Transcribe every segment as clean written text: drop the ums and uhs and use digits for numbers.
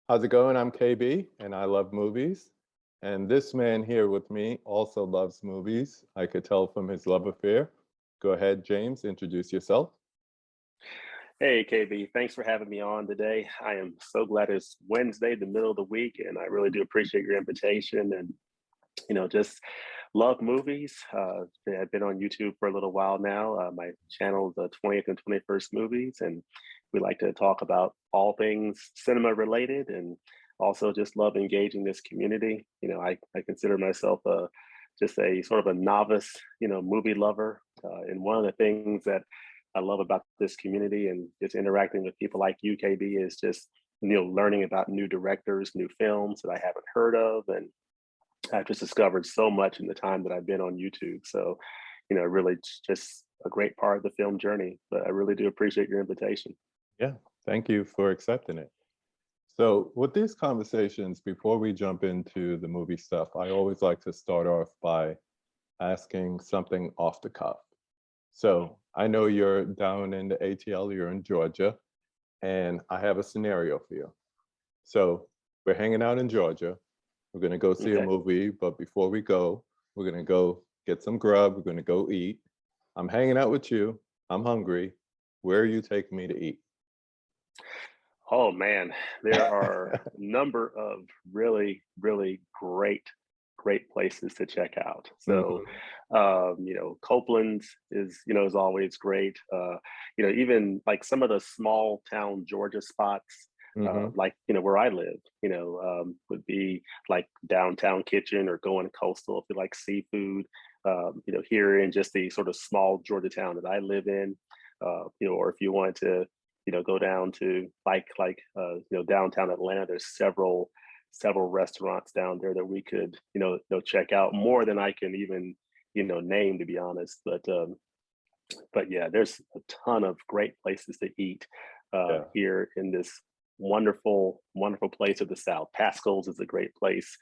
How's it going? I'm KB and I love movies. And this man here with me also loves movies. I could tell from his love affair. Go ahead, James, introduce yourself. Hey, KB, thanks for having me on today. I am so glad it's Wednesday, the middle of the week, and I really do appreciate your invitation and, just love movies. I've been on YouTube for a little while now. My channel is the 20th and 21st Movies, and we like to talk about all things cinema related and also just love engaging this community. I consider myself just a sort of a novice, movie lover. And one of the things that I love about this community and just interacting with people like you, KB, is just learning about new directors, new films that I haven't heard of, and I've just discovered so much in the time that I've been on YouTube. So, really just a great part of the film journey. But I really do appreciate your invitation. Yeah, thank you for accepting it. So with these conversations, before we jump into the movie stuff, I always like to start off by asking something off the cuff. So I know you're down in the ATL, you're in Georgia, and I have a scenario for you. So we're hanging out in Georgia. We're going to go see a Okay. movie, but before we go, we're going to go get some grub. We're going to go eat. I'm hanging out with you. I'm hungry. Where are you taking me to eat? Oh man, there are a number of really, really great places to check out. So, Mhm, Copeland's is always great. Even like some of the small town Georgia spots, mhm. like where I live, would be like Downtown Kitchen or going coastal if you like seafood. Here in just the sort of small Georgia town that I live in, or if you wanted to go down to downtown Atlanta. There's several restaurants down there that we could check out more than I can even name, to be honest. But yeah, there's a ton of great places to eat Yeah, here in this wonderful place of the South. Pascal's is a great place,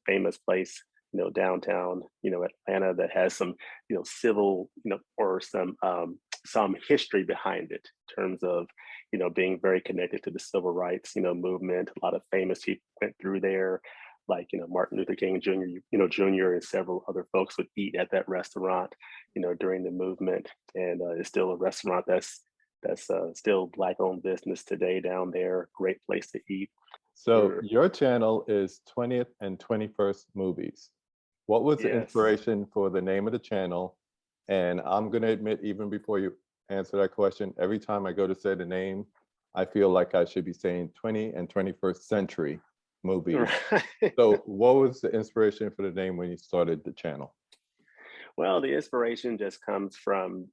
famous place, downtown, Atlanta, that has some, civil, or some history behind it in terms of, being very connected to the civil rights, movement. A lot of famous people went through there, like, Martin Luther King Jr., Jr. and several other folks would eat at that restaurant, during the movement. And it's still a restaurant that's still Black owned business today down there. Great place to eat. so We're, your channel is 20th and 21st Movies. What was the yes. inspiration for the name of the channel? And I'm going to admit, even before you answer that question, every time I go to say the name, I feel like I should be saying 20 and 21st century movies. Right. So what was the inspiration for the name when you started the channel? Well, the inspiration just comes from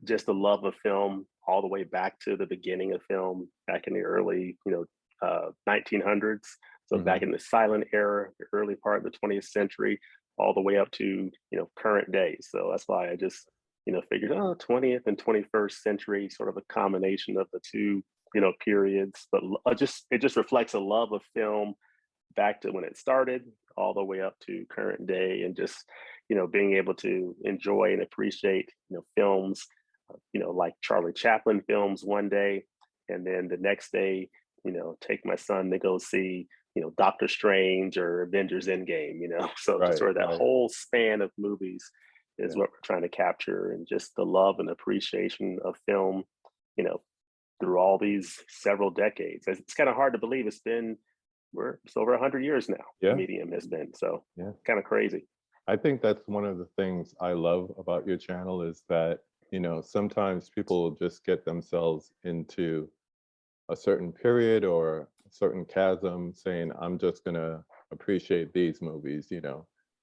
just the love of film all the way back to the beginning of film, back in the early, 1900s. So back Hmm. in the silent era, the early part of the 20th century, all the way up to, current day. So that's why I just, figured, oh, 20th and 21st century, sort of a combination of the two, periods. But it just reflects a love of film back to when it started all the way up to current day, and just being able to enjoy and appreciate films like Charlie Chaplin films one day, and then the next day take my son to go see Doctor Strange or Avengers Endgame. So just Right, sort of that right. whole span of movies is Yeah. what we're trying to capture, and just the love and appreciation of film you know through all these several decades. It's kind of hard to believe it's over 100 years now. The Yeah. medium has been, so Yeah. kind of crazy. I think that's one of the things I love about your channel is that, sometimes people just get themselves into a certain period or a certain chasm saying, I'm just going to appreciate these movies,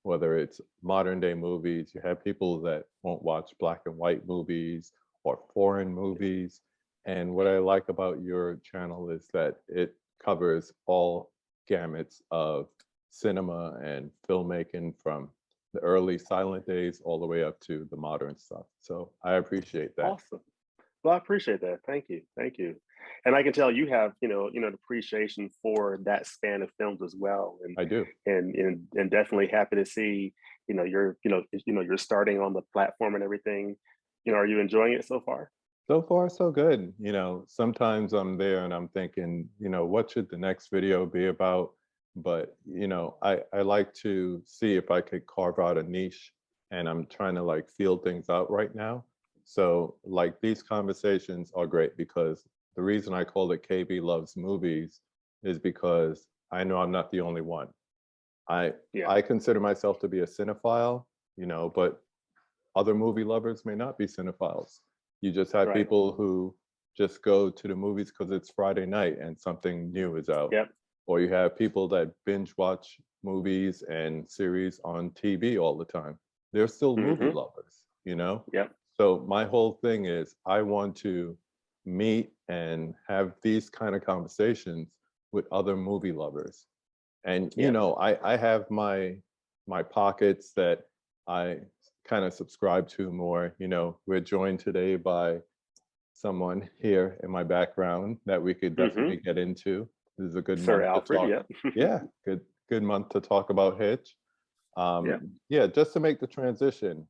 whether it's modern day movies. You have people that won't watch black and white movies or foreign movies. And what I like about your channel is that it covers all gamuts of cinema and filmmaking from the early silent days all the way up to the modern stuff. So I appreciate that. Awesome. Well, I appreciate that. Thank you. And I can tell you have an appreciation for that span of films as well, and I do. definitely happy to see you're starting on the platform and everything. Are you enjoying it so far? So far, so good. Sometimes I'm there and I'm thinking, what should the next video be about? But, I like to see if I could carve out a niche, and I'm trying to like feel things out right now. So like these conversations are great because the reason I call it KB Loves Movies is because I know I'm not the only one. I Yeah, I consider myself to be a cinephile, but other movie lovers may not be cinephiles. You just have right. people who just go to the movies because it's Friday night and something new is out. Yep. Or you have people that binge watch movies and series on TV all the time. They're still movie Hmm. lovers. Yep. So my whole thing is I want to meet and have these kind of conversations with other movie lovers. And Yep. I have my pockets that I kind of subscribe to more. We're joined today by someone here in my background that we could Hmm. definitely get into. This is a good Sir month to Alfred. talk. Yep. Yeah, good month to talk about Hitch. Yep. Yeah, just to make the transition.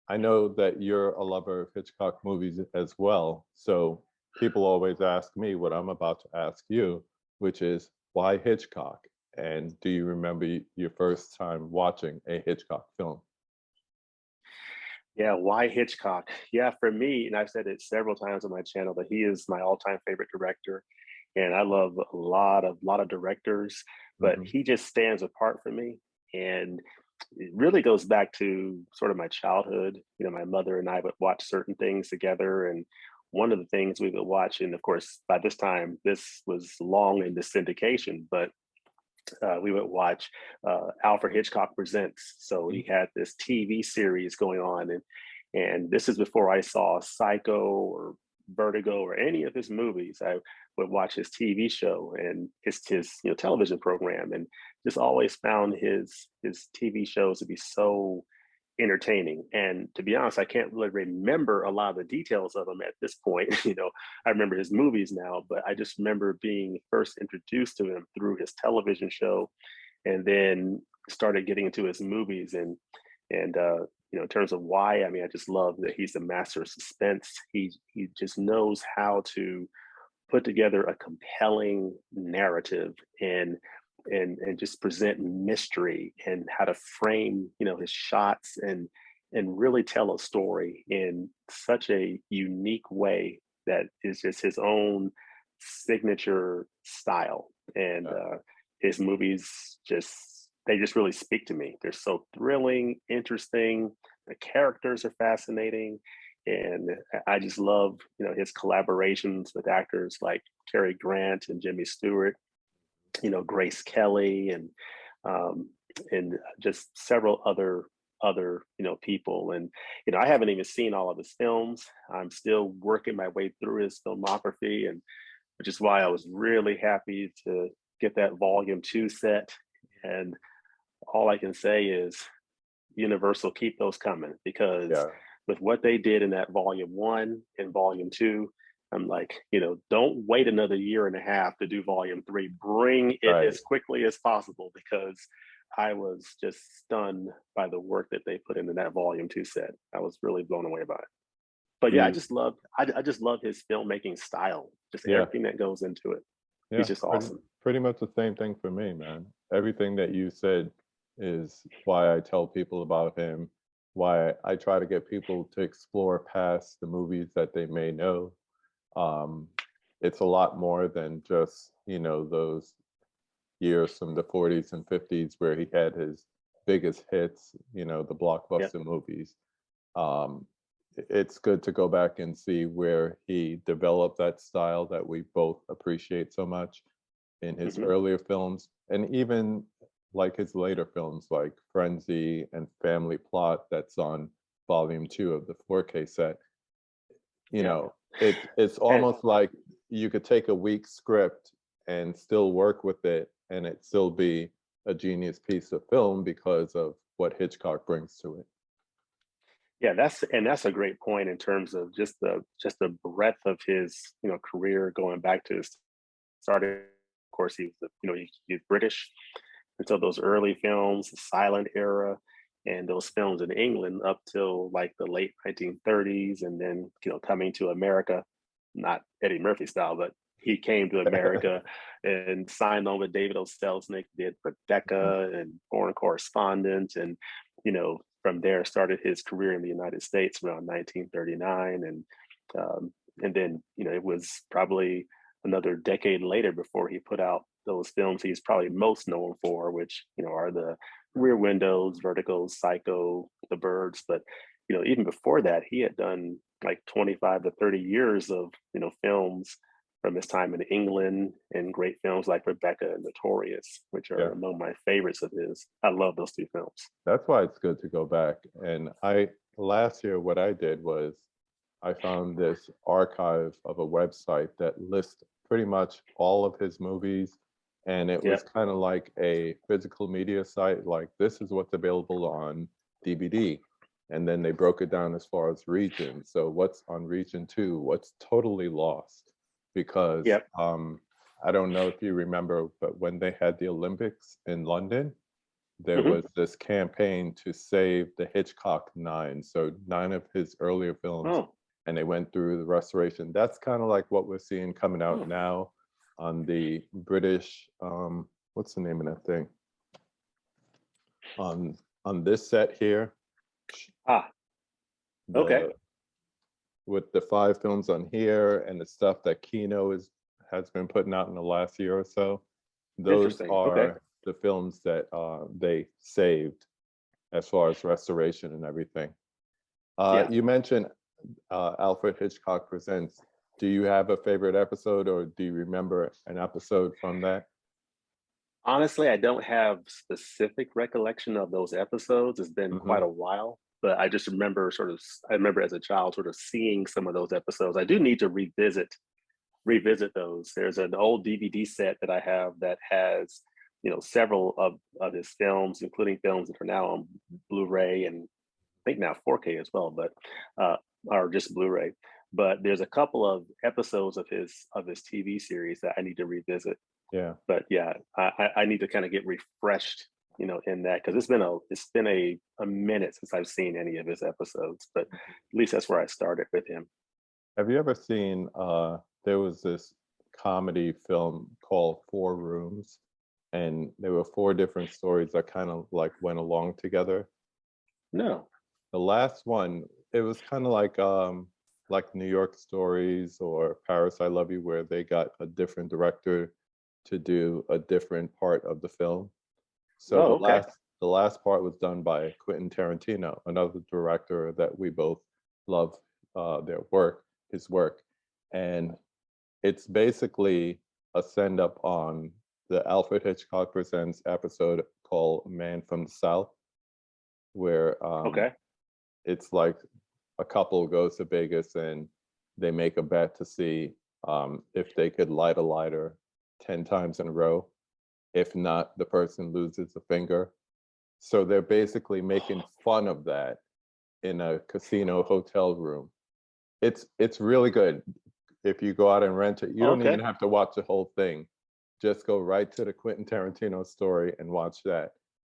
I know that you're a lover of Hitchcock movies as well. So people always ask me what I'm about to ask you, which is why Hitchcock? And do you remember your first time watching a Hitchcock film? Yeah. Why Hitchcock? Yeah, for me, and I've said it several times on my channel, that he is my all-time favorite director. And I love a lot of directors, but Hmm. he just stands apart for me. And it really goes back to sort of my childhood. My mother and I would watch certain things together. And one of the things we would watch, and of course, by this time, this was long into syndication, but we would watch Alfred Hitchcock Presents. So he had this TV series going on, and this is before I saw Psycho or Vertigo or any of his movies. I would watch his TV show and his television program, and just always found his TV shows to be so entertaining. And to be honest, I can't really remember a lot of the details of them at this point. I remember his movies now, but I just remember being first introduced to him through his television show, and then started getting into his movies. And in terms of why, I mean, I just love that he's a master of suspense. He just knows how to put together a compelling narrative, and just present mystery, and how to frame his shots, and really tell a story in such a unique way that is just his own signature style. And Yeah. his movies, they just really speak to me. They're so thrilling, interesting. The characters are fascinating, and I just love his collaborations with actors like Cary Grant and Jimmy Stewart, Grace Kelly, um, and just several other people. And I haven't even seen all of his films. I'm still working my way through his filmography, and which is why I was really happy to get that volume 2 set. And all I can say is Universal, keep those coming, because Yeah. with what they did in that volume 1 and volume 2, I'm like, don't wait another year and a half to do volume 3. Bring it Right. as quickly as possible, because I was just stunned by the work that they put into that volume 2 set. I was really blown away by it. But yeah, You. I just love his filmmaking style, just Yeah. everything that goes into it. He's Yeah. just Pretty awesome. pretty much the same thing for me, man. Everything that you said is why I tell people about him, why I try to get people to explore past the movies that they may know. Um, it's a lot more than just, those years from the 40s and 50s where he had his biggest hits, the Yep. blockbuster movies. Um, it's good to go back and see where he developed that style that we both appreciate so much in his Hmm. earlier films, and even like his later films like Frenzy and Family Plot that's on volume 2 of the 4K set. you Yep. know it's And almost like you could take a weak script and still work with it and it still be a genius piece of film because of what Hitchcock brings to it. yeah, that's a great point in terms of just the breadth of his career, going back to his starting. Of course, he was he's British, and so those early films, the silent era. and those films in England up till like the late 1930s, and then coming to America, not Eddie Murphy style, but he came to America and signed on with David O. Selznick, did Rebecca and Foreign Correspondent, and from there started his career in the United States around 1939, and then it was probably another decade later before he put out those films he's probably most known for, which are the Rear Windows, Vertigo, Psycho, The Birds. But even before that, he had done like 25 to 30 years of films from his time in England, and great films like Rebecca and Notorious, which are Yeah. among my favorites of his. I love those two films. That's why it's good to go back. And last year, what I did was I found this archive of a website that lists pretty much all of his movies. And it was kind of like a physical media site, like this is what's available on DVD. And then they broke it down as far as regions. So what's on region 2, what's totally lost. Because I don't know if you remember, but when they had the Olympics in London, there was this campaign to save the Hitchcock 9. So 9 of his earlier films, and they went through the restoration. That's kind of like what we're seeing coming out now on the British, what's the name of that thing? On this set here. With the 5 films on here and the stuff that Kino has been putting out in the last year or so. Those are the films that they saved as far as restoration and everything. You mentioned Alfred Hitchcock Presents. Do you have a favorite episode, or do you remember an episode from that? Honestly, I don't have specific recollection of those episodes. It's been quite a while, but I just remember I remember as a child sort of seeing some of those episodes. I do need to revisit those. There's an old DVD set that I have that has, several of his films, including films that are now on Blu-ray, and I think now 4K as well, but or just Blu-ray. But there's a couple of episodes of his TV series that I need to revisit. Yeah. But yeah, I need to kind of get refreshed, in that, because it's been a minute since I've seen any of his episodes. But at least that's where I started with him. Have you ever seen? There was this comedy film called 4 Rooms, and there were 4 different stories that kind of like went along together. No. The last one, it was kind of like New York Stories or Paris I Love You, where they got a different director to do a different part of the film. So the last part was done by Quentin Tarantino, another director that we both love his work. And it's basically a send up on the Alfred Hitchcock Presents episode called Man from the South, where it's like a couple goes to Vegas and they make a bet to see if they could light a lighter 10 times in a row. If not, the person loses a finger. So they're basically making fun of that in a casino hotel room. It's really good. If you go out and rent it, you don't even have to watch the whole thing. Just go right to the Quentin Tarantino story and watch that.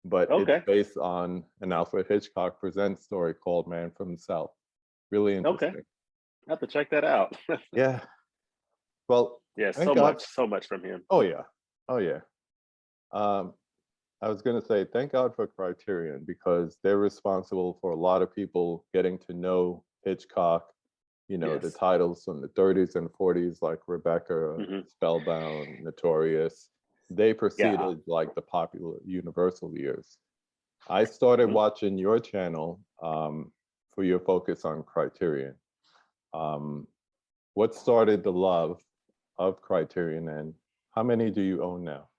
But it's based on an Alfred Hitchcock Presents story called Man from the South. Really interesting. I have to check that out. Yeah. Well, yeah, so much from him. Oh yeah. I was going to say, thank God for Criterion, because they're responsible for a lot of people getting to know Hitchcock. The titles from the 30s and 40s, like Rebecca, Spellbound, Notorious. They preceded like the popular Universal years. I started watching your channel for your focus on Criterion. What started the love of Criterion, and how many do you own now?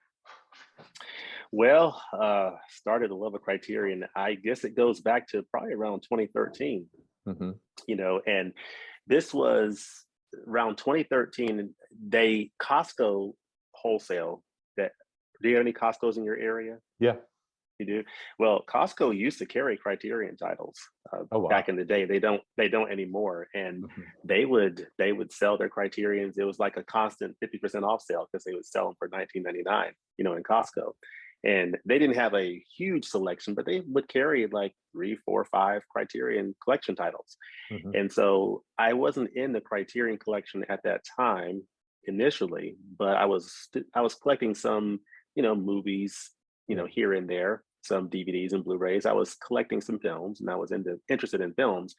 Well, started the love of Criterion. I guess it goes back to probably around 2013. And this was around 2013. Costco wholesale. Do you have any Costco's in your area? Yeah. You do? Well, Costco used to carry Criterion titles back in the day. They don't anymore. And they would sell their Criterions. It was like a constant 50% off sale, because they would sell them for $19.99, in Costco. and they didn't have a huge selection, but they would carry like 3, 4, 5 Criterion Collection titles. Hmm. And so I wasn't in the Criterion Collection at that time initially, but I was collecting some, movies, Yeah. here and there, some DVDs and Blu-rays. I was collecting some films, and I was interested in films,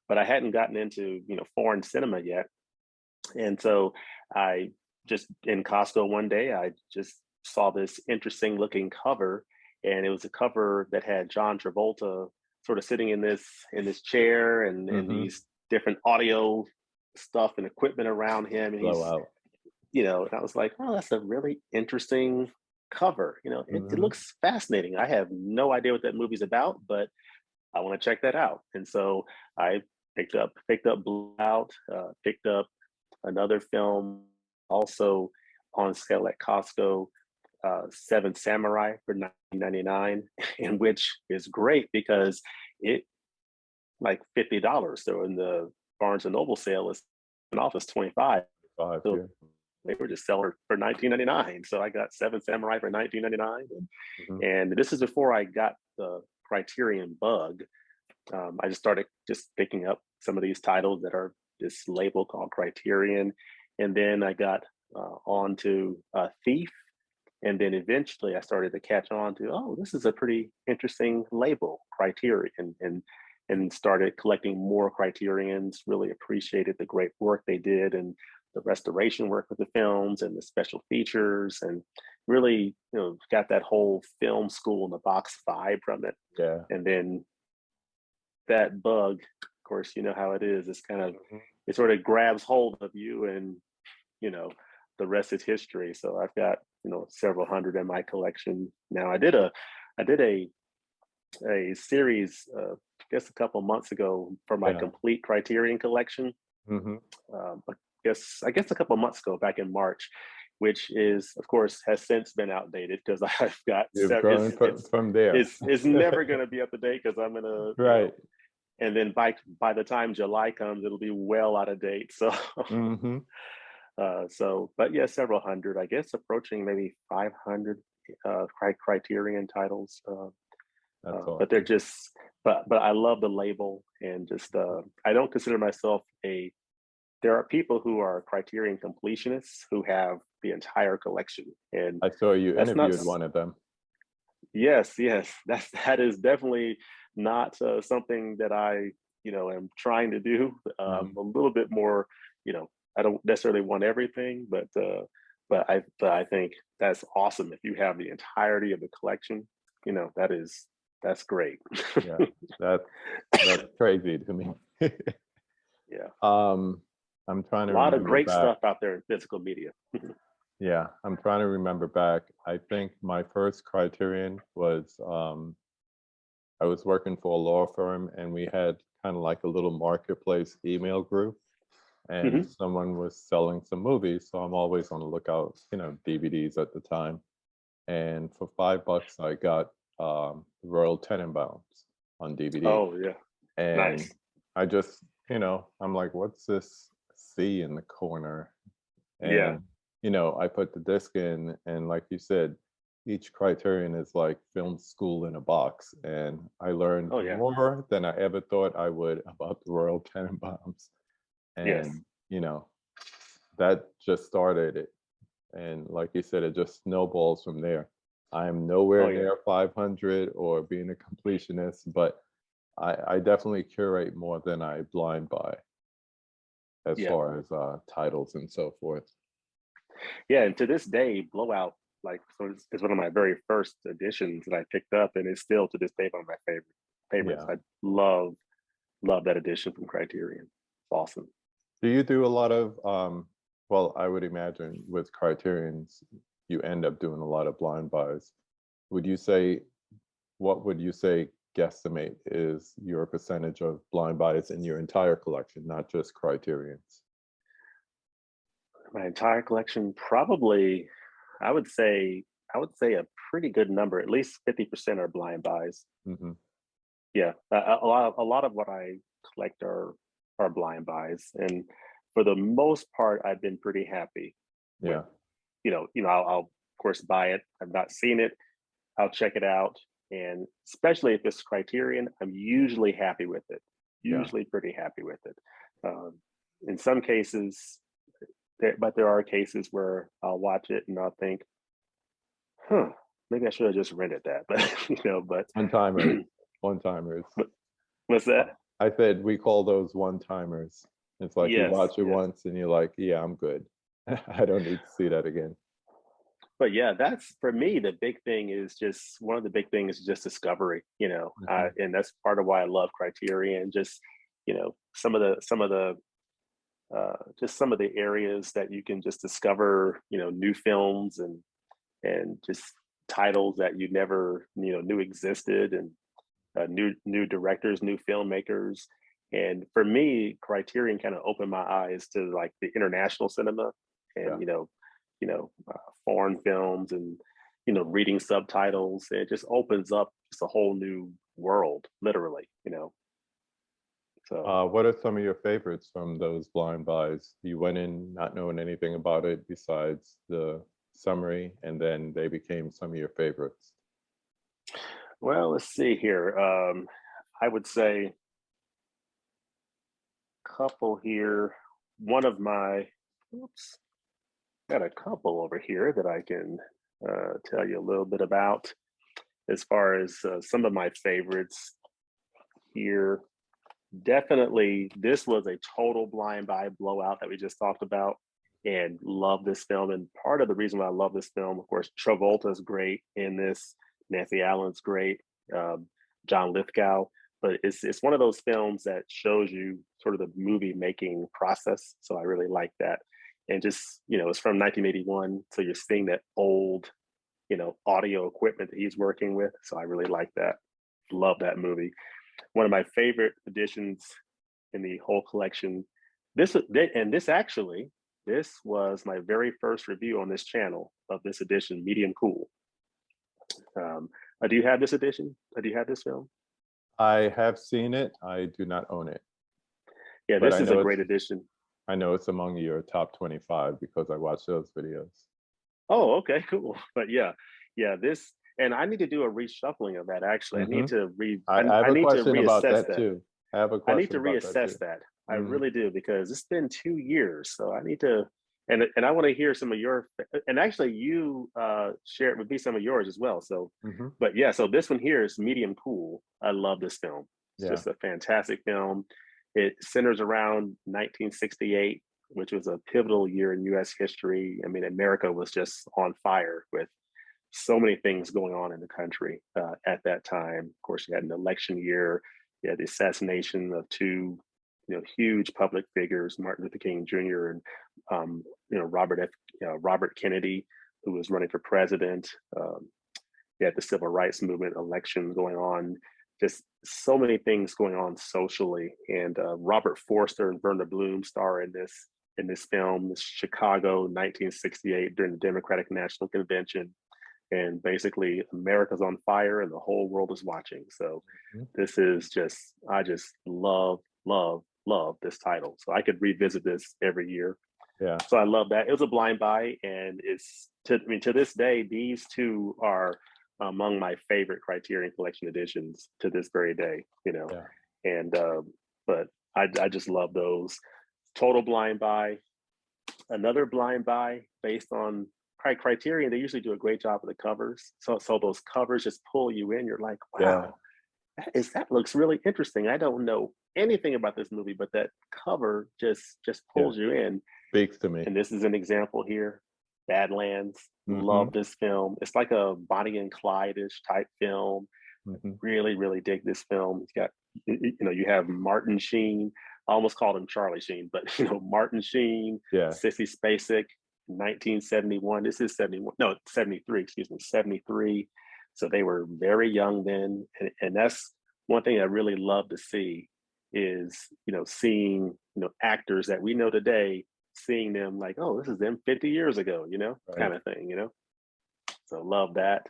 but I hadn't gotten into foreign cinema yet. And so I just in Costco one day, I just saw this interesting looking cover, and it was a cover that had John Travolta sort of sitting in this chair, and Hmm. these different audio stuff and equipment around him, and he's Blowout. and I was like, oh, that's a really interesting cover. It Hmm. looks fascinating. I have no idea what that movie's about, but I want to check that out. And so I picked up Blue Out, picked up another film also on sale at Costco, Seven Samurai for 1999, and which is great because it like $50. So in the Barnes and Noble sale is an office 25. Five. So Yeah. they were just selling for 1999. So I got Seven Samurai for 1999, Hmm. and this is before I got the Criterion bug. I just started just picking up some of these titles that are this label called Criterion, and then I got on to Thief, and then eventually I started to catch on to, oh, this is a pretty interesting label, Criterion, and started collecting more Criterions. Really appreciated the great work they did and the restoration work with the films and the special features, and really got that whole film school in the box vibe from it. Yeah. And then that bug, of course, you know how it is. It's kind of Hmm. it sort of grabs hold of you, and you know the rest is history. So I've got several hundred in my collection now. I did a series, I guess a couple months ago for my Yeah. complete Criterion collection. Hmm. I guess a couple months ago, back in March, which is of course has since been outdated because I've got You've grown from there. it's never going to be up to date because I'm gonna Right. and then by the time July comes, it'll be well out of date. So Hmm. but yeah, several hundred, I guess, approaching maybe 500 Criterion titles. That's But they're awesome. just, but I love the label, and just I don't consider myself a. There are people who are Criterion completionists who have the entire collection, and I saw you that's not. interviewed one of them. Yes, yes, that is definitely not something that I am trying to do. Hmm. A little bit more, I don't necessarily want everything, but I think that's awesome if you have the entirety of the collection. That's great. Yeah. That that's crazy to me. Yeah, um, I'm trying a to lot of remember great back. stuff out there in physical media. Yeah, I'm trying to remember back. I think my first Criterion was I was working for a law firm, and we had kind of like a little marketplace email group, and Hmm. someone was selling some movies. So I'm always on the lookout, DVDs at the time. And for $5, I got Royal Tenenbaums on DVD. Oh yeah, And nice. I just, I'm like, what's this C in the corner? Yeah. And, I put the disc in, and like you said, each Criterion is like film school in a box. And I learned Oh yeah. more than I ever thought I would about the Royal Tenenbaums. Yes. And, that just started it. And like you said, it just snowballs from there. I'm nowhere Oh yeah. near 500 or being a completionist, but I definitely curate more than I blind buy as Yeah. far as titles and so forth. Yeah, and to this day, Blowout, like, so it's one of my very first editions that I picked up, and it's still to this day one of my favorites. Yeah. I love that edition from Criterion. It's awesome. Do you do a lot of, well, I would imagine with Criterions, you end up doing a lot of blind buys. Would you say, what would you say guesstimate is your percentage of blind buys in your entire collection, not just Criterions? My entire collection, probably, I would say, I would say a pretty good number. At least 50% are blind buys. Hmm. Yeah, a lot of what I collect are blind buys, and for the most part, I've been pretty happy with. Yeah. I'll of course buy it. I've not seen it. I'll check it out. And especially if it's Criterion, I'm usually happy with it. Yeah. Usually pretty happy with it. Um, in some cases, but there are cases where I'll watch it and I'll think, huh, maybe I should have just rented that. But but One timers. One timers. what's that? I said we call those one timers. It's like you Yes, watch it yes. once and you're like, yeah, I'm good. I don't need to see that again. But yeah, that's for me. The big thing is just one of the big things is just discovery, Mhm. and that's part of why I love Criterion. Just some of the just some of the areas that you can just discover, new films and just titles that you never knew existed, and new directors, new filmmakers. And for me, Criterion kind of opened my eyes to like the international cinema Yeah. and foreign films, and reading subtitles. It just opens up just a whole new world, literally. So What are some of your favorites from those blind buys? You went in not knowing anything about it besides the summary, and then they became some of your favorites. well, let's see here. I would say couple here. One of my, oops, got a couple over here that I can tell you a little bit about as far as some of my favorites here. Definitely, this was a total blind buy blowout that we just talked about, and love this film. And part of the reason why I love this film, of course, Travolta's great in this, Nancy Allen's great, um, John Lithgow. But it's one of those films that shows you sort of the movie making process. So I really like that. And just it's from 1981, so you're seeing that old audio equipment that he's working with. So I really like that. Love that movie. One of my favorite editions in the whole collection. This was my very first review on this channel of this edition, Medium Cool. Um, do you have this edition? Do you have this film? I have seen it. I do not own it, Yeah, but this is a great edition. I know it's among your top 25 because I watch those videos. Oh, okay, cool. But yeah, this, and I need to do a reshuffling of that. Actually, I need Hmm. to I have I a need to question about reassess that that. too. I have a I need question to about that reassess too. that. I Hmm. really do, because it's been 2 years. So I need to, and I want to hear some of your, and actually you share it with me some of yours as well. So, Hmm. but yeah, so this one here is Medium Cool. I love this film. It's Yeah. just a fantastic film. It centers around 1968, which was a pivotal year in U.S. history. I mean, America was just on fire with so many things going on in the country at that time. Of course, you had an election year, you had the assassination of two, huge public figures, Martin Luther King Jr. and Robert Kennedy, who was running for president. You had the civil rights movement, election going on, just so many things going on socially. And Robert Forster and Verna Bloom star in this film, this Chicago, 1968, during the Democratic National Convention. And basically, America's on fire and the whole world is watching. So Mhm. this is just, I just love, love, love this title. So I could revisit this every year. Yeah. So I love that. It was a blind buy, and to this day, these two are among my favorite Criterion Collection editions to this very day. Yeah. And but I just love those. Total blind buy. Another blind buy based on Criterion. They usually do a great job of the covers. So those covers just pull you in. You're like, Yeah. wow, that looks really interesting. I don't know anything about this movie, but that cover just Yeah. pulls you in. Speaks to me. And this is an example here. Badlands. Hmm. Love this film. It's like a Bonnie and Clyde-ish type film. Hmm. Really, really dig this film. It's got, you have Martin Sheen. I almost called him Charlie Sheen, but Martin Sheen, Yeah. Sissy Spacek, 1971. This is 71. No, 73. Excuse me, 73. So they were very young then, and that's one thing I really love to see is seeing actors that we know today, seeing them like, oh, this is them 50 years ago, Right. kind of thing. So love that.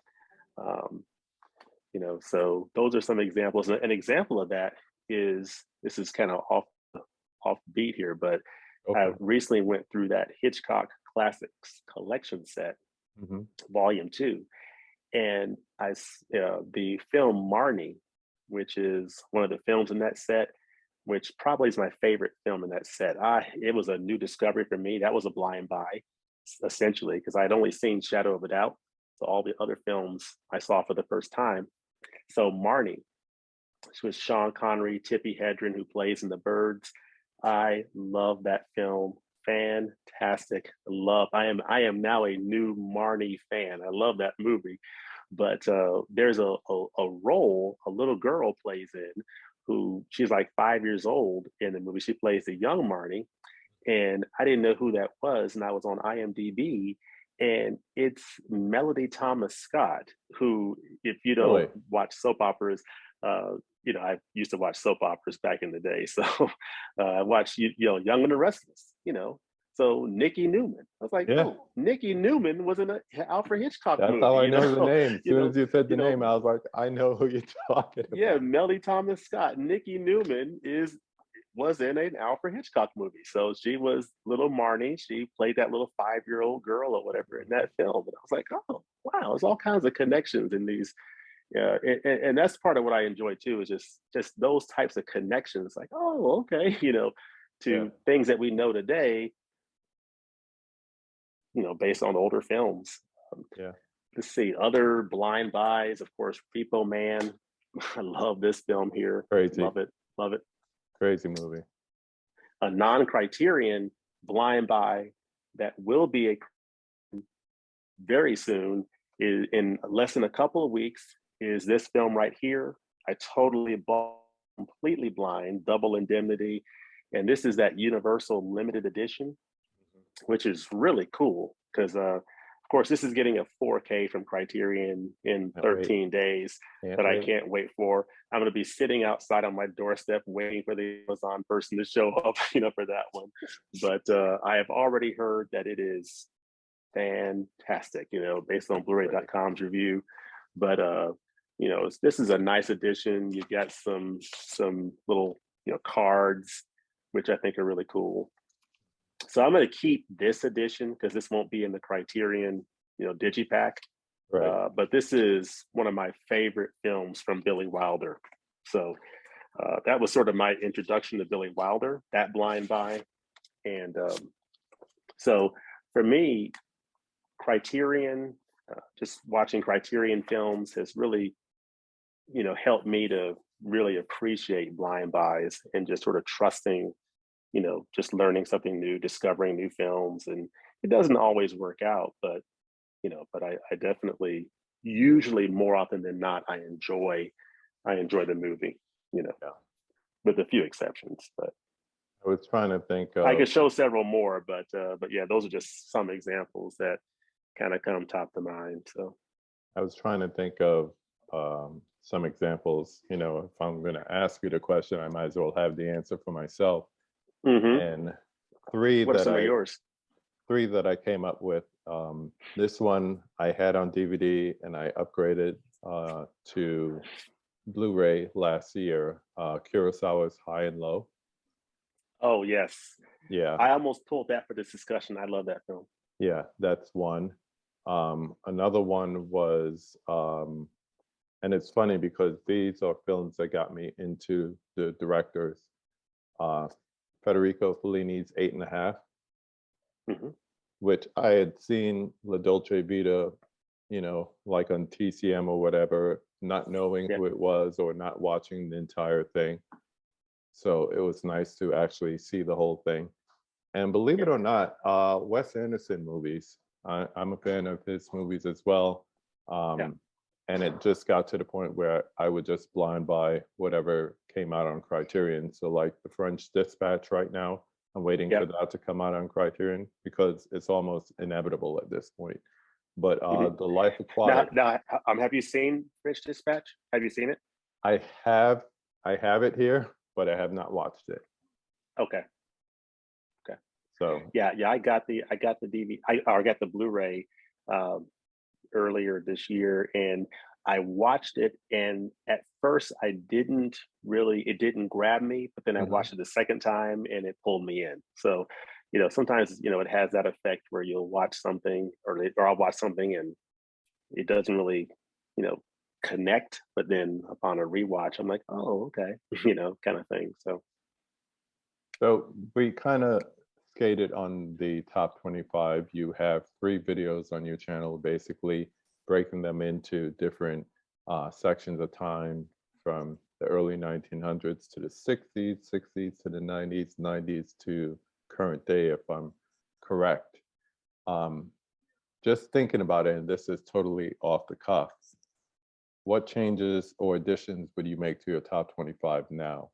Um, so those are some examples. An example of that is, this is kind of off beat here, but Go I for it. recently went through that Hitchcock Classics collection set, Hmm. volume 2, and the film Marnie, which is one of the films in that set, which probably is my favorite film in that set. It was a new discovery for me. That was a blind buy, essentially, because I had only seen Shadow of a Doubt. So all the other films I saw for the first time. So Marnie, which was Sean Connery, Tippi Hedren, who plays in The Birds. I love that film. Fantastic. I am now a new Marnie fan. I love that movie. But there's a role a little girl plays in who she's like 5 years old in the movie. She plays the young Marnie. And I didn't know who that was. And I was on IMDb, and it's Melody Thomas Scott, who, if you don't Really? watch soap operas, I used to watch soap operas back in the day. So I watched, Young and the Restless, So Nikki Newman. I was like, Yeah. oh, Nikki Newman was in an Alfred Hitchcock That's movie. how I know the name. As soon as you said the you know, name, I was like, I know who you're talking about. yeah, Melly Thomas Scott. Nikki Newman was in an Alfred Hitchcock movie. So she was little Marnie. She played that little 5-year-old girl or whatever in that film. And I was like, oh, wow, there's all kinds of connections in these. Yeah, and that's part of what I enjoy too, is just those types of connections. Like, oh, okay, Yeah. to things that we know today, based on older films. Yeah. Let's see, other blind buys, of course, Repo Man. I love this film here. Crazy. Love it. Love it. Crazy movie. A non-Criterion blind buy that will be a very soon, is in less than a couple of weeks, is this film right here. I totally bought completely blind, Double Indemnity. And this is that Universal limited edition, which is really cool because of course, this is getting a 4K from Criterion in 13 days that I can't wait for. I'm going to be sitting outside on my doorstep waiting for the Amazon person to show up, for that one. But I have already heard that it is fantastic, based on Blu-ray.com's review. But this is a nice addition. You got some little cards, which I think are really cool. So I'm going to keep this edition because this won't be in the Criterion, digipack. Right. But this is one of my favorite films from Billy Wilder. So that was sort of my introduction to Billy Wilder, that blind buy. And so for me, Criterion, just watching Criterion films has really, helped me to really appreciate blind buys and just sort of trusting, just learning something new, discovering new films. And it doesn't always work out, but I definitely, usually more often than not, I enjoy the movie, with a few exceptions. But I was trying to think of, I could show several more, but yeah, those are just some examples that kind of come top to mind. So I was trying to think of some examples. If I'm going to ask you the question, I might as well have the answer for myself. And three that I came up with. This one I had on DVD and I upgraded to Blu-ray last year. Kurosawa's High and Low. Oh yes, yeah. I almost pulled that for this discussion. I love that film. Yeah, that's one. Another one was, and it's funny because these are films that got me into the directors. Federico Fellini's 8½, which I had seen La Dolce Vita, like on TCM or whatever, not knowing who it was or not watching the entire thing. So it was nice to actually see the whole thing. And believe it or not, Wes Anderson movies, I'm a fan of his movies as well. And it just got to the point where I would just blind buy whatever came out on Criterion. So like The French Dispatch right now, I'm waiting for that to come out on Criterion because it's almost inevitable at this point. But The Life Aquatic. Now, have you seen French Dispatch? Have you seen it? I have it here, but I have not watched it. Okay. So yeah, I got the DVD. I got the Blu-ray earlier this year, and I watched it. And at first, it didn't grab me. But then I watched it the second time, and it pulled me in. So, sometimes it has that effect where you'll watch something, or I'll watch something, and it doesn't really connect, but then upon a rewatch, I'm like, oh, okay, kind of thing. So we kind of skated on the top 25. You have 3 videos on your channel, basically breaking them into different sections of time, from the early 1900s to the 60s, 60s to the 90s, 90s to current day, if I'm correct. Just thinking about it, and this is totally off the cuff, what changes or additions would you make to your top 25 now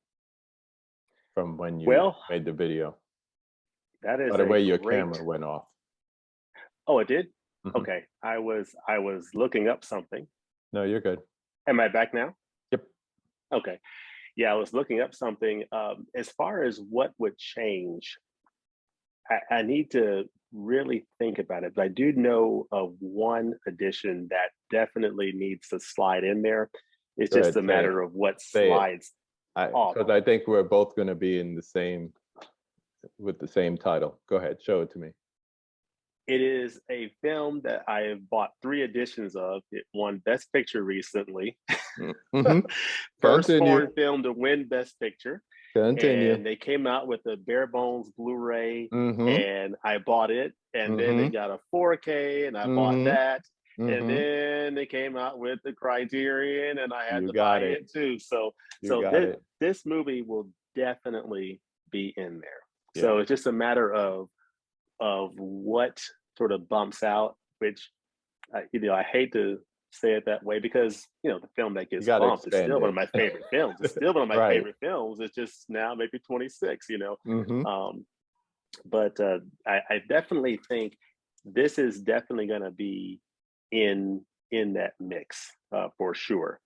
from when you Well, made the video? that By is the a way, your great. camera went off. Oh, it did. Mhm. Okay, I was looking up something. No, you're good. Am I back now? Yep. Okay. Yeah, I was looking up something. As far as what would change, I need to really think about it. But I do know of one addition that definitely needs to slide in there. It's Go just ahead, a say it. matter of what Say it. slides off. Because I think we're both going to be in the same, with the same title. Go ahead, show it to me. It is a film that I have bought 3 editions of. It won Best Picture recently. Mm-hmm. First Continue. foreign film to win Best Picture. Continue. And they came out with a bare bones Blu-ray, Mm-hmm. and I bought it. And then they Mm-hmm. got a 4K, and I bought Mm-hmm. that. And Mm-hmm. then they came out with the Criterion, and I had You to buy got it. it too. So, You so got this it. this movie will definitely be in there. Yeah. So it's just a matter of what sort of bumps out. Which I hate to say it that way, because the film that You gets got to bumped is expand still one it. of my favorite films. It's still one of my Right. favorite films. It's just now maybe 26. Mm-hmm. Um, but I definitely think this is definitely going to be in that mix for sure.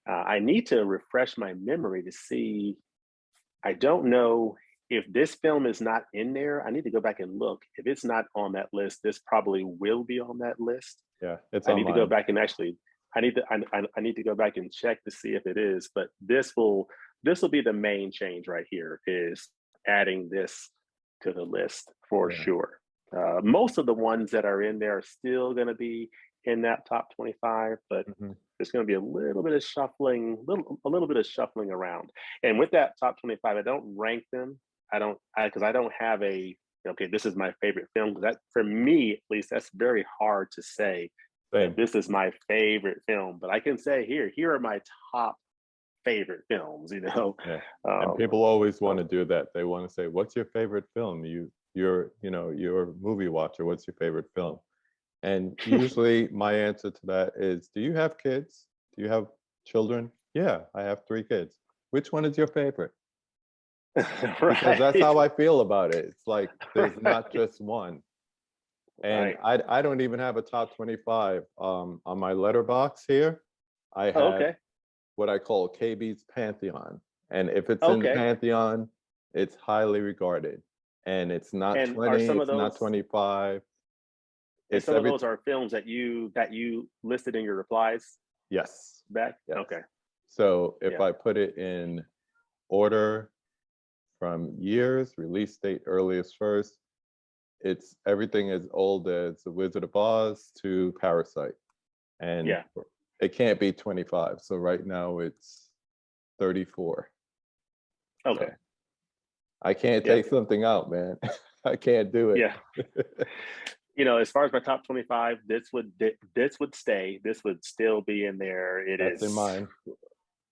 I need to refresh my memory to see. I don't know if this film is not in there. I need to go back and look. If it's not on that list, this probably will be on that list. Yeah, it's I on need to go mine. back and actually. I need to go back and check to see if it is. But this will be the main change right here, is adding this to the list for Yeah. sure. Most of the ones that are in there are still going to be in that top 25, but Mm-hmm. there's going to be a little bit of shuffling, a little bit of shuffling around. And with that top 25, I don't rank them. Because I don't have a, okay, this is my favorite film. That, for me at least, that's very hard to say that Same. this is my favorite film. But I can say here are my top favorite films. Yeah. And people always want to do that. They want to say, "What's your favorite film? You're a movie watcher. What's your favorite film?" And usually my answer to that is, "Do you have kids? Do you have children?" "Yeah, I have 3 kids." "Which one is your favorite?" Because that's Right. how I feel about it. It's like there's not Right. just one. And Right. I don't even have a top 25. On my letterbox here, I Oh, have okay. what I call KB's Pantheon. And if it's in the Okay. Pantheon, it's highly regarded. And it's not And are 20, some of it's not those 25. and It's some of every those are films that you listed in your replies Yes. back? Yes. Okay. So if Yeah. I put it in order from years, release date earliest first, it's everything as old as The Wizard of Oz to Parasite. And Yeah. it can't be 25. So right now it's 34. Okay. So I can't Yeah. take something out, man. I can't do it. Yeah. As far as my top 25, this would stay. This would still be in there. It That's in is. mine.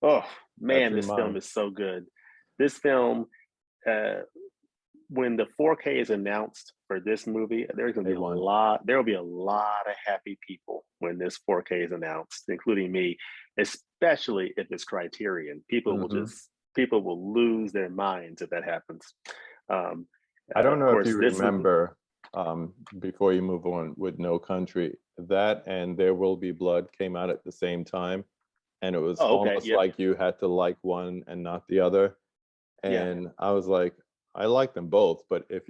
Oh That's man, in this film mine. is so good. This film, uh, when the 4K is announced for this movie, there's going to Day be a one. lot. There will be a lot of happy people when this 4K is announced, including me, especially if it's Criterion. Hmm. People will lose their minds if that happens. Um, I don't of know if course, you remember, before you move on with No Country, that and There Will Be Blood came out at the same time. And it was Oh, okay. almost Yep. like you had to like one and not the other. Yeah. And I was like, I like them both, but if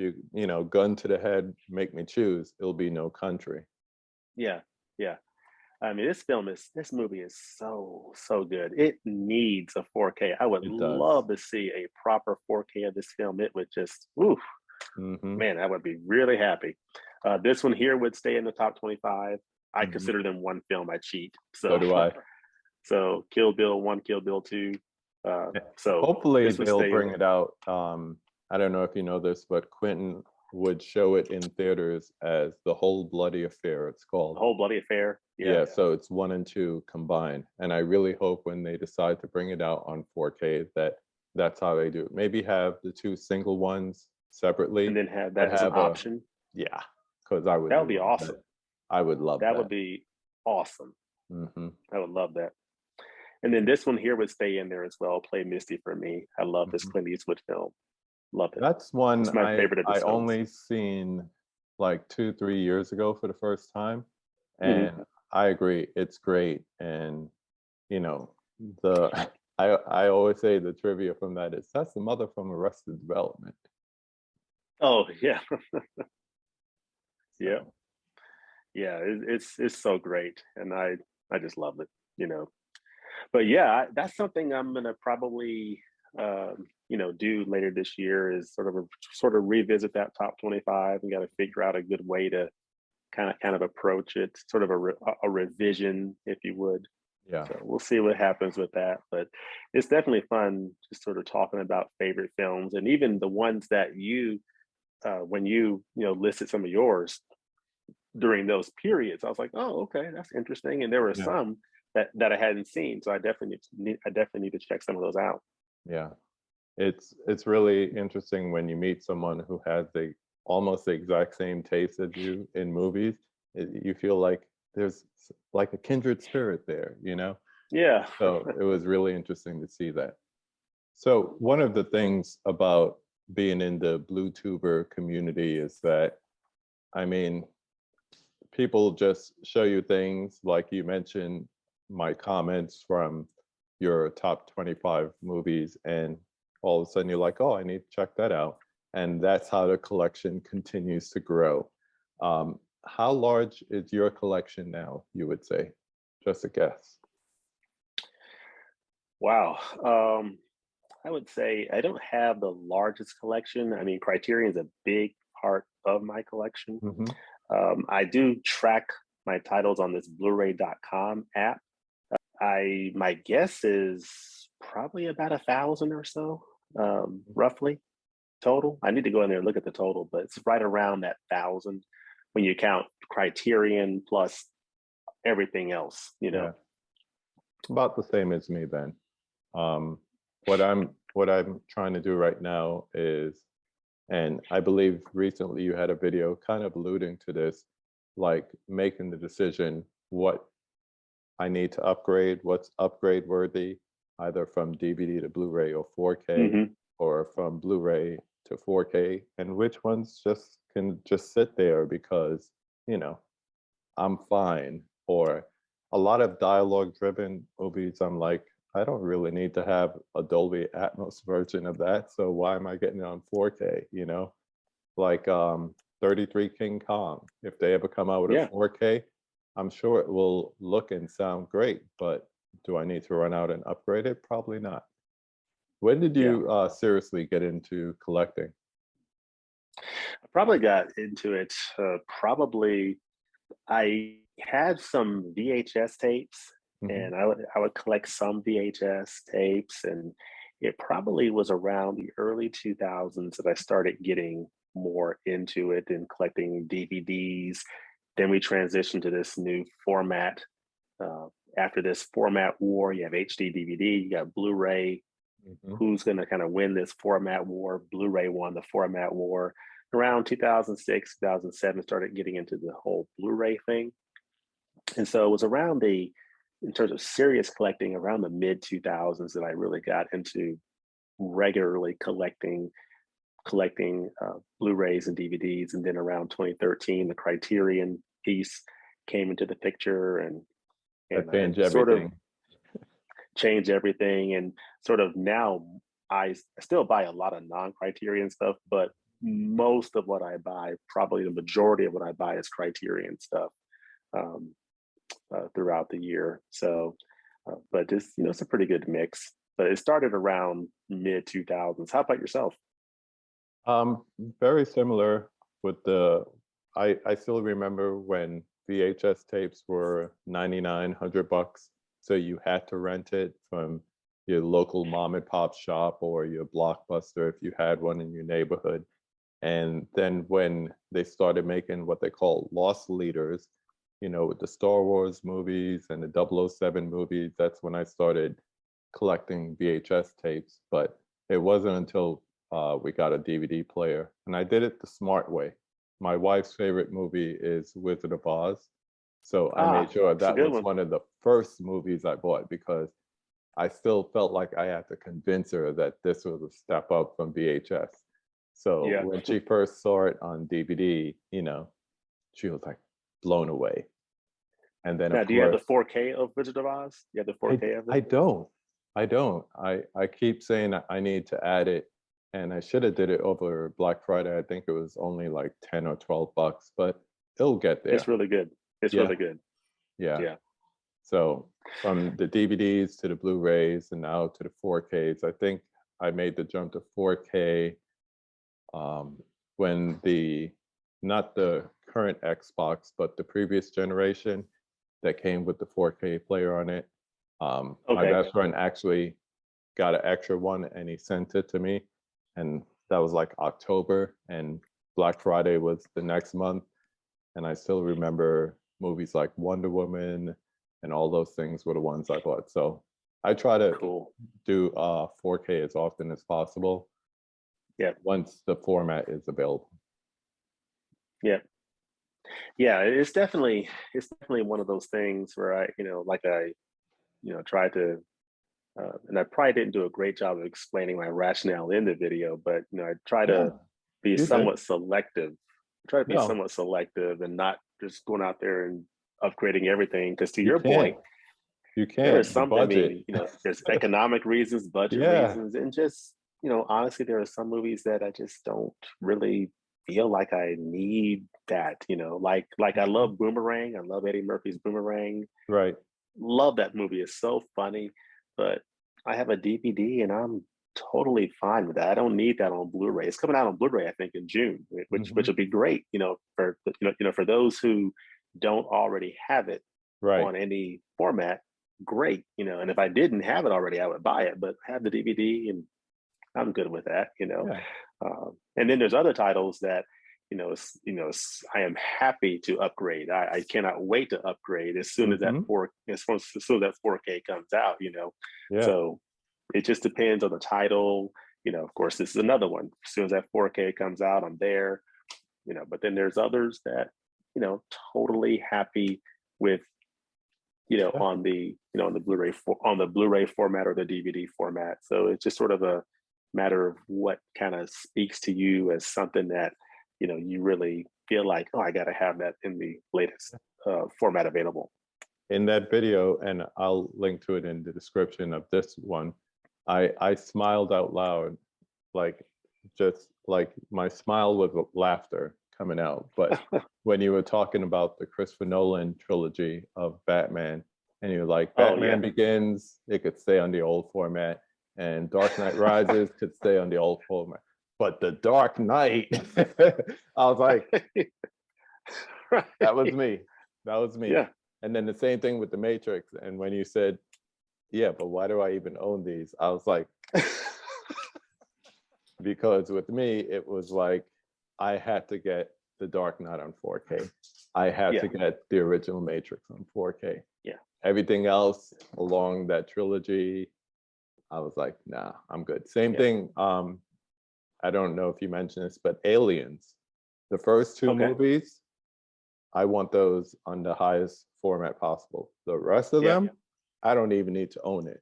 gun to the head, make me choose, it'll be No Country. Yeah. Yeah. I mean, this movie is so, so good. It needs a 4K. I would It does. love to see a proper 4K of this film. It would just, ooh, Hmm. man, I would be really happy. This one here would stay in the top 25. I Mhm. consider them one film. I cheat. So So do I. so Kill Bill 1, Kill Bill 2. Yeah. So Hopefully this would they'll stay in bring there. it out. I don't know if you know this, but Quentin would show it in theaters as The Whole Bloody Affair, it's The called. Whole Bloody Affair. Yeah. Yeah, so it's 1 and 2 combined. And I really hope when they decide to bring it out on 4K that that's how they do it. Maybe have the 2 single ones And separately, then have but that as an have a, option. yeah, because I would That would be love that. awesome. I would love That would that. be awesome. Hmm. I would love that. And then this one here would stay in there as well. Play Misty for me. I love this Hmm. Clint Eastwood film. Love it. That's one It's my favorite of I his films. only seen like 2, 3 years ago for the first time, Mhm. and I agree, it's great. And you know, the I always say the trivia from that is that's the mother from Arrested Development. Oh yeah, yeah, So, yeah. It's so great, and I just love it. You know, but yeah, that's something I'm gonna probably do later this year is sort of revisit that top 25 and got to figure out a good way to kind of approach it, sort of a revision, if you would. yeah. So we'll see what happens with that. But it's definitely fun just sort of talking about favorite films and even the ones that when you listed some of yours during those periods. I was like, oh, okay, that's interesting. And there were Yeah. some that I hadn't seen, so I definitely need to check some of those out. Yeah. It's really interesting when you meet someone who has the almost the exact same taste as you in movies. You feel like there's like a kindred spirit there, you know? Yeah. So it was really interesting to see that. So one of the things about being in the blue tuber community is that, I mean, people just show you things like you mentioned my comments from your top 25 movies, and all of a sudden you're like, oh, I need to check that out. And that's how the collection continues to grow. How large is your collection now, you would say? Just a guess. Wow. I would say I don't have the largest collection. I mean, Criterion is a big part of my collection. Hmm. I do track my titles on this Blu-ray.com app. My guess is probably about 1,000 or so, roughly total. I need to go in there and look at the total, but it's right around that 1,000 when you count Criterion plus everything else. Yeah, about the same as me then. Um, what I'm trying to do right now is, and I believe recently you had a video kind of alluding to this, like making the decision what I need to upgrade, what's upgrade worthy, either from DVD to Blu-ray or 4K, Hmm. or from Blu-ray to 4K, and which ones just can just sit there because, you know, I'm fine. Or a lot of dialogue driven movies, I'm like, I don't really need to have a Dolby Atmos version of that. So why am I getting it on 4K? You know, like 33 King Kong. If they ever come out with a Yeah. 4K, I'm sure it will look and sound great, but do I need to run out and upgrade it? Probably not. When did Yeah. you seriously get into collecting? I probably got into it probably I had some VHS tapes, Hmm. and I would collect some VHS tapes, and it probably was around the early 2000s that I started getting more into it and collecting DVDs. Then we transitioned to this new format. Uh, After this format war, you have HD DVD, you got Blu-ray. Hmm. Who's going to kind of win this format war? Blu-ray won the format war. Around 2006, 2007, started getting into the whole Blu-ray thing. And so it was around in terms of serious collecting, around the mid 2000s that I really got into regularly collecting Blu-rays and DVDs. And then around 2013, the Criterion piece came into the picture, and That I changed sort of everything. changed everything. And sort of now I still buy a lot of non-Criterion stuff, but most of what I buy, probably the majority of what I buy, is Criterion stuff. Um, Throughout the year. So, but it's a pretty good mix. But it started around mid 2000s. How about yourself? Very similar with the, I still remember when VHS tapes were 99, $100. So you had to rent it from your local mom and pop shop or your Blockbuster if you had one in your neighborhood. And then when they started making what they call loss leaders, with the Star Wars movies and the 007 movies, that's when I started collecting VHS tapes. But it wasn't until we got a DVD player. And I did it the smart way. My wife's favorite movie is Wizard of Oz. So I made sure It's a that good was one. one of the first movies I bought because I still felt like I had to convince her that this was a step up from VHS. So Yeah. when she first saw it on DVD, she was like blown away. And then Now, of do you have the course, 4K of Wizard of Oz? You have the I 4K of it? I don't. I don't. I keep saying I need to add it, and I should have did it over Black Friday. I think it was only like 10 or $12, but it'll get It's there. really good. It's Yeah, really good. yeah. Yeah. So from the DVDs to the Blu-rays and now to the 4Ks, I think I made the jump to 4K when not the current Xbox, but the previous generation that came with the 4K player on it. My Okay. best friend actually got an extra one and he sent it to me. And that was like October, and Black Friday was the next month. And I still remember movies like Wonder Woman and all those things were the ones I bought. So I try to Cool. do 4K as often as possible. Yeah. Once the format is available. Yeah. Yeah. It's definitely one of those things where tried to, and I probably didn't do a great job of explaining my rationale in the video, but I try Yeah, to be you did. somewhat selective. Try to be No, somewhat selective and not just going out there and upgrading everything. Because to you your can't. point, You there is can't. The some. I budget. mean, there's economic reasons, budget Yeah, reasons, and just honestly, there are some movies that I just don't really feel like I need that. Like I love Boomerang. I love Eddie Murphy's Boomerang. right. Love that movie. It's so funny, but I have a DVD and I'm totally fine with that. I don't need that on Blu-ray. It's coming out on Blu-ray, I think, in June, which Hmm. will be great. For those who don't already have it Right. on any format, great. And if I didn't have it already, I would buy it. But have the DVD, and I'm good with that. Yeah. And then there's other titles that I am happy to upgrade. I cannot wait to upgrade as soon as Hmm. as soon as that 4K comes out. Yeah. So it just depends on the title. Of course, this is another one. As soon as that 4K comes out, I'm there. But then there's others that totally happy with Yeah. on the on the Blu-ray format or the DVD format. So it's just sort of a matter of what kind of speaks to you as something that you really feel like, oh, I got to have that in the latest format available. In that video, and I'll link to it in the description of this one, I smiled out loud, like just like my smile was laughter coming out. But when you were talking about the Christopher Nolan trilogy of Batman, and you're like, Oh yeah. Batman Begins, it could stay on the old format, and Dark Knight Rises could stay on the old format. But the Dark Knight, I was like, Right. that was me. That was me. Yeah. And then the same thing with the Matrix. And when you said, yeah, but why do I even own these? I was like, because with me, it was like I had to get the Dark Knight on 4K. I had Yeah. to get the original Matrix on 4K. Yeah. Everything else along that trilogy, I was like, nah, I'm good. Same Yeah. thing. I don't know if you mentioned this, but Aliens, the first two Okay. movies, I want those on the highest format possible. The rest of Yeah. them, I don't even need to own it.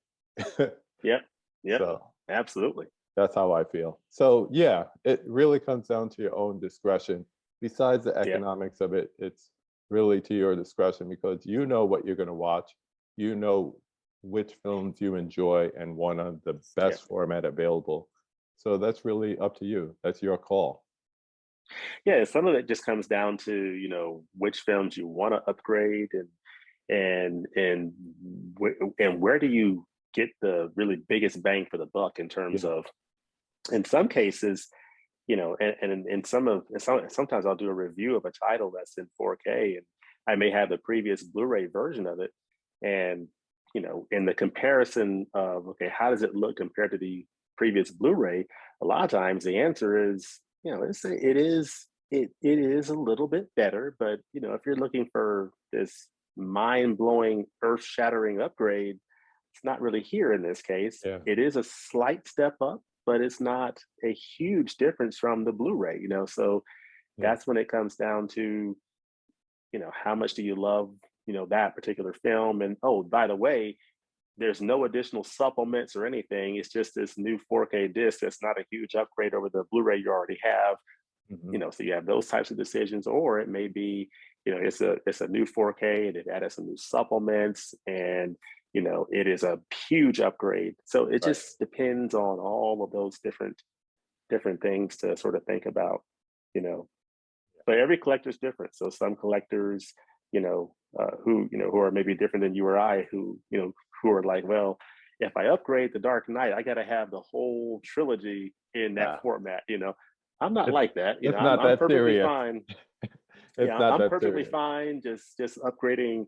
Yeah. Yeah. So Absolutely. that's how I feel. So yeah, it really comes down to your own discretion. Besides the Yeah. economics of it, it's really to your discretion because you know what you're going to watch. You know which films you enjoy and want on the best format available. So that's really up to you. That's your call. Yeah, some of it just comes down to which films you want to upgrade, and where do you get the really biggest bang for the buck in terms Yeah. of, in some cases, and sometimes I'll do a review of a title that's in 4K, and I may have the previous Blu-ray version of it, and in the comparison of, okay, how does it look compared to the previous Blu-ray? A lot of times the answer is, it is a little bit better, but if you're looking for this mind-blowing, earth-shattering upgrade, it's not really here in this case. Yeah. It is a slight step up, but it's not a huge difference from the Blu-ray, so Yeah. that's when it comes down to, how much do you love, that particular film? And oh, by the way, there's no additional supplements or anything. It's just this new 4K disc that's not a huge upgrade over the Blu-ray you already have. Mhm. So you have those types of decisions, or it may be, it's a new 4K and it added some new supplements, and it is a huge upgrade. So it Right. just depends on all of those different things to sort of think about, you know. But every collector is different. So some collectors, who are maybe different than you or I, who are like, well, if I upgrade the Dark Knight, I got to have the whole trilogy in that Yeah. format. I'm not It's like that. it's I'm not I'm that perfectly serious. fine. It's Yeah, not I'm that perfectly serious. fine just upgrading,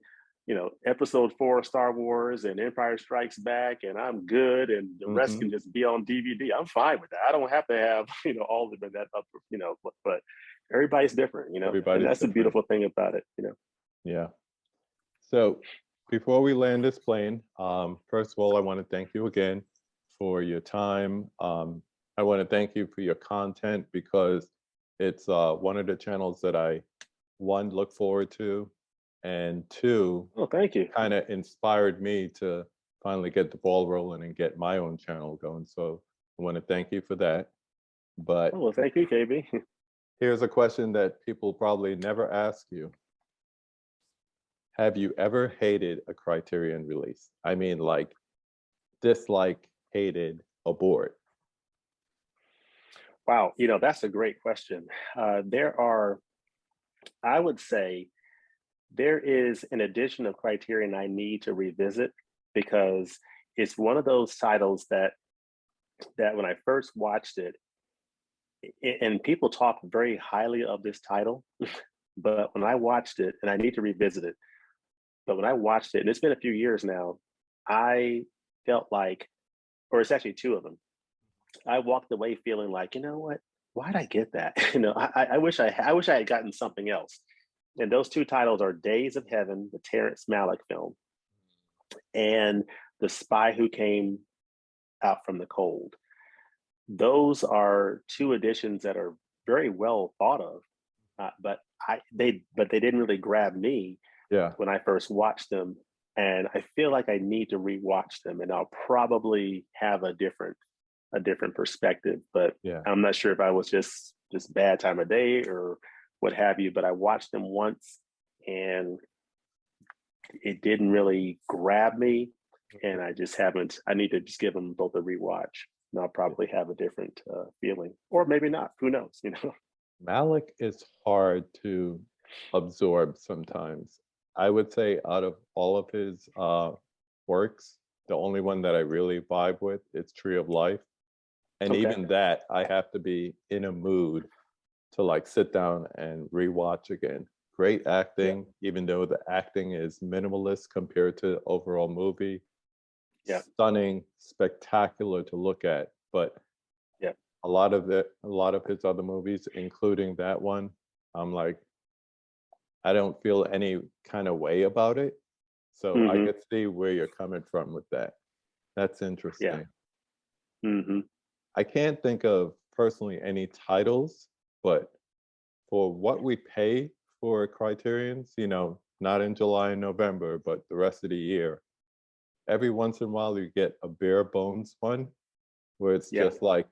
episode 4 of Star Wars and Empire Strikes Back, and I'm good, and the rest Mhm. can just be on DVD. I'm fine with that. I don't have to have, all of that up, but everybody's different, and Everybody's that's the different. beautiful thing about it. Yeah. So before we land this plane, first of all, I want to thank you again for your time. I want to thank you for your content, because it's one of the channels that I, one, look forward to, and two, Oh, thank you. kind of inspired me to finally get the ball rolling and get my own channel going. So I want to thank you for that. Oh, But well, thank you, KB. here's a question that people probably never ask you. Have you ever hated a Criterion release? I mean, like, dislike, hated, abort. Wow, that's a great question. I would say, there is an edition of Criterion I need to revisit, because it's one of those titles that when I first watched it, and people talk very highly of this title, but when I watched it, and I need to revisit it, but when I watched it, and it's been a few years now, I felt like, or it's actually two of them, I walked away feeling like, you know what? Why'd I get that? I wish I had gotten something else. And those two titles are Days of Heaven, the Terrence Malick film, and The Spy Who Came Out from the Cold. Those are two editions that are very well thought of, but they didn't really grab me Yeah, when I first watched them, and I feel like I need to rewatch them, and I'll probably have a different perspective. But yeah. I'm not sure if I was just bad time of day or what have you. But I watched them once, and it didn't really grab me, and I just haven't. I need to just give them both a rewatch, and I'll probably have a different feeling, or maybe not. Who knows? Malik is hard to absorb sometimes. I would say out of all of his works, the only one that I really vibe with is Tree of Life. And Okay. even that, I have to be in a mood to like sit down and rewatch again. Great Yeah. acting, even though the acting is minimalist compared to the overall movie. Yeah. Stunning, spectacular to look at. But Yeah. a lot of his other movies, including that one, I'm like, I don't feel any kind of way about it. So I Hmm. could see where you're coming from with that. That's Yeah. interesting. Hmm. I can't think of personally any titles, but for what we pay for Criterions, not in July and November, but the rest of the year, every once in a while you get a bare bones one where it's Yeah. just like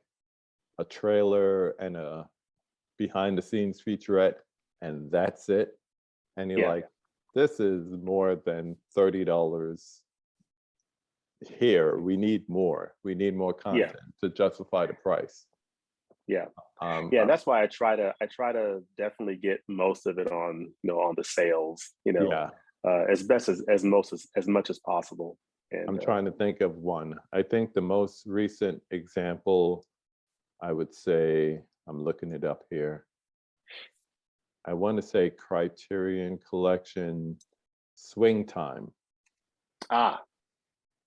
a trailer and a behind the scenes featurette, and that's it. And you're Yeah. like, this is more than $30 here. We need more. We need more Yeah. content to justify the price. Yeah. Um, Yeah, uh, that's why I try to definitely get most of it on the sales, yeah, as best as much as possible. And I'm trying to think of one. I think the most recent example, I would say, I'm looking it up here. I want to say Criterion Collection Swing Time. Ah,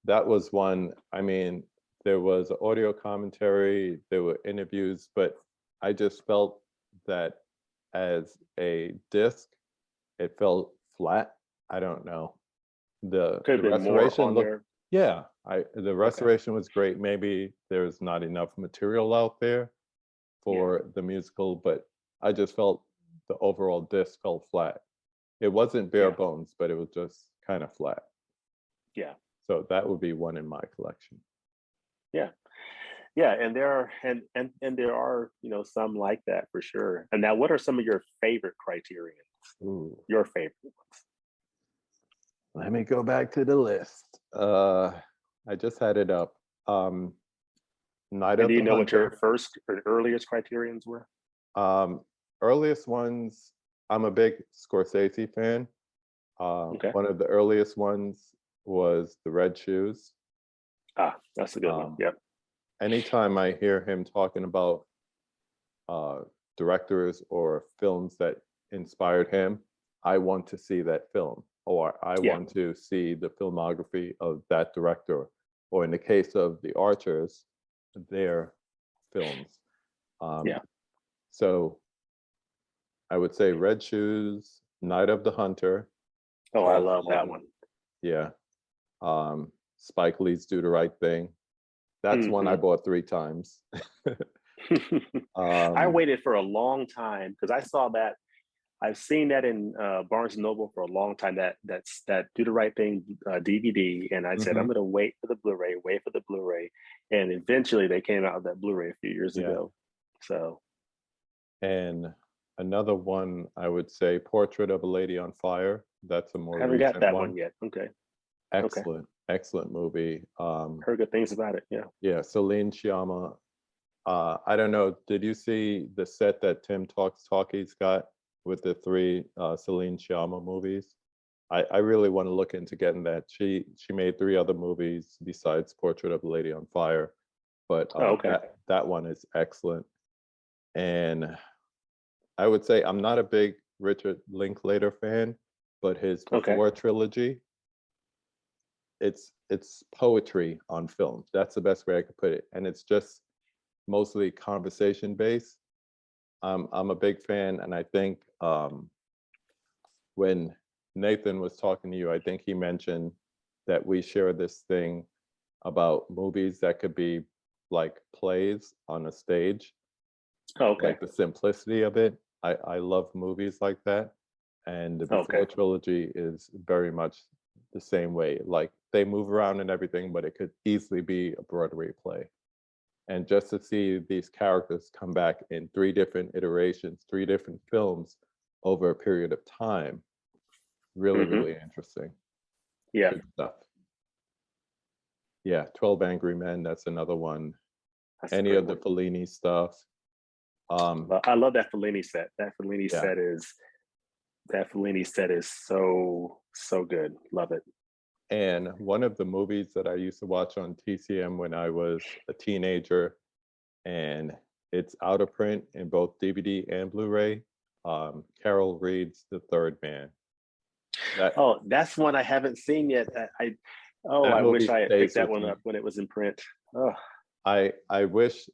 That was one. I mean, there was audio commentary, there were interviews, but I just felt that as a disc, it felt flat. I don't know. could The have been more restoration on looked, there. yeah, the Okay. restoration was great. Maybe there's not enough material out there Yeah. for the musical, but I just felt the overall disc felt flat. It wasn't bare Yeah. bones, but it was just kind of flat. Yeah. So that would be one in my collection. Yeah. Yeah. And there are and there are, some like that for sure. And now what are some of your favorite Criterion? Ooh, Your favorite ones? let me go back to the list. I just had it up. Um, Night And of do you the know what your Hunter. first or earliest Criterions were? Um, Earliest ones, I'm a big Scorsese fan. Okay. One of the earliest ones was The Red Shoes. Ah, that's a good one. Um, Yep. Anytime I hear him talking about uh, directors or films that inspired him, I want to see that film, or I Yeah. want to see the filmography of that director, or in the case of the Archers, their films. Um, Yeah. so I would say Red Shoes, Night of the Hunter, Oh, I 12 love that Monkeys, one. yeah. Spike Lee's Do the Right Thing. That's one I Hmm. bought 3 times. I um, waited for a long time because I saw that. I've seen that in Barnes and Noble for a long time. That Do the Right Thing DVD, and I said I'm mhm, going to wait for the Blu-ray, and eventually they came out with that Blu-ray a few years yeah. ago. So And another one, I would say Portrait of a Lady on Fire. That's a I more haven't got recent that one. one yet. Okay, okay, Excellent, excellent movie. heard good things about it. Yeah. Yeah, Celine Sciamma. I don't know. Did you see the set that Tim Talks Talkies got with the 3 Celine Sciamma movies? I really want to look into getting that. She made 3 other movies besides Portrait of a Lady on Fire, but Oh, okay. that one is excellent. And I would say I'm not a big Richard Linklater fan, but his Okay. Before trilogy, it's poetry on film. That's the best way I could put it. And it's just mostly conversation based. I'm a big fan, and I think when Nathan was talking to you, I think he mentioned that we share this thing about movies that could be like plays on a stage, Oh, okay. like the simplicity of it. I love movies like that. And the Okay. Before trilogy is very much the same way. Like they move around and everything, but it could easily be a Broadway play. And just to see these characters come back in 3 different iterations, 3 different films over a period of time, really, Hmm. really interesting. Yeah. Good stuff. Yeah, 12 Angry Men, that's another one. That's a Any great of the one. Fellini stuff. I love that Fellini set. Yeah, That Fellini set is so good. Love it. and one of the movies that I used to watch on TCM when I was a teenager, and it's out of print in both DVD and Blu-ray. Carol Reed's The Third Man. That Oh, that's one I haven't seen yet. that I wish movie I had picked stays that with one me. up when it was in print. Oh, I wish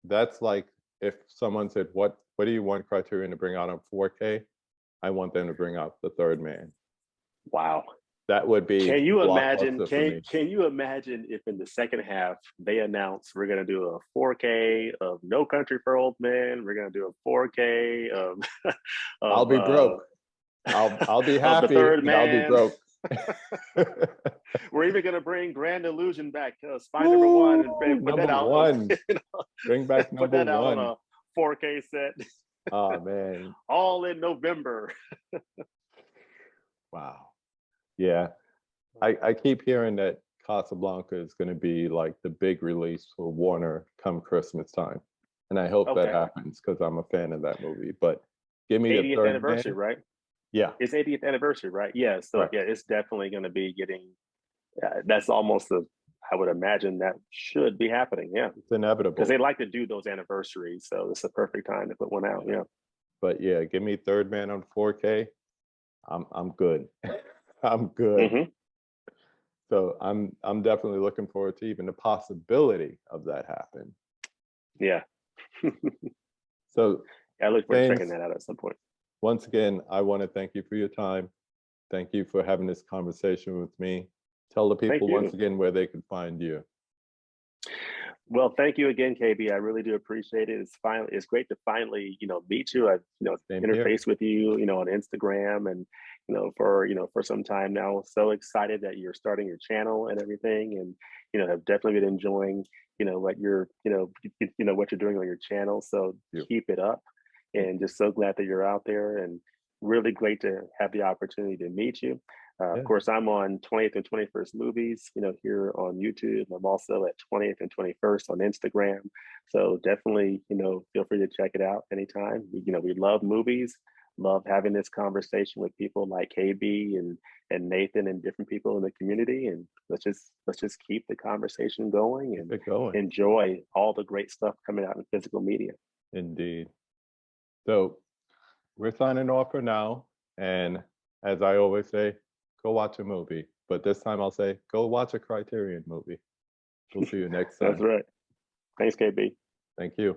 that's like if someone said, what do you want Criterion to bring out on 4K? I want them to bring out The Third Man. wow. That would be Can you imagine? blockbuster for me. Can you imagine if in the second half they announce we're gonna do a 4K of No Country for Old Men, we're gonna do a 4K of I'll of be broke. I'll be of The happy, Third but I'll be Man. broke. We're even gonna bring Grand Illusion back, Spine Number One, Woo! and put that Number out. one. Bring back Put number that out on one. a 4K set, Oh man. all in November. Wow. Yeah. I keep hearing that Casablanca is going to be like the big release for Warner come Christmas time. And I hope that Okay, happens because I'm a fan of that movie. But give me The 80th Third anniversary, Man. right? Yeah, It's 80th anniversary, right? Yeah. So correct. yeah, it's definitely going to be getting. That's almost the. I would imagine that should be happening. Yeah, It's because they inevitable. like to do those anniversaries, so it's a perfect time to put one out. Yeah. Yeah. But yeah, give me Third Man on 4K. I'm good. I'm good. Hmm. So I'm definitely looking forward to even the possibility of that happen. Yeah. So I look forward to checking James, that out at some point. once again, I want to thank you for your time. Thank you for having this conversation with me. Tell the Thank people once you. again where they can find you. Well, thank you again, KB. I really do appreciate it. It's great to finally, meet you. I've, Same here. interfaced with you, on Instagram and, for some time now. So excited that you're starting your channel and everything, and, have definitely been enjoying, what what you're doing on your channel. So You. keep it up, and just so glad that you're out there, and really great to have the opportunity to meet you. Of Yeah. course, I'm on 20th and 21st Movies, here on YouTube. I'm also at 20th and 21st on Instagram. So definitely, feel free to check it out anytime. We love movies, love having this conversation with people like KB and Nathan and different people in the community. And let's just keep the conversation going Keep and it going. enjoy all the great stuff coming out in physical media. Indeed. So we're signing off for now. And as I always say, go watch a movie. But this time I'll say, go watch a Criterion movie. We'll see you next That's time. right. Thanks, KB. Thank you.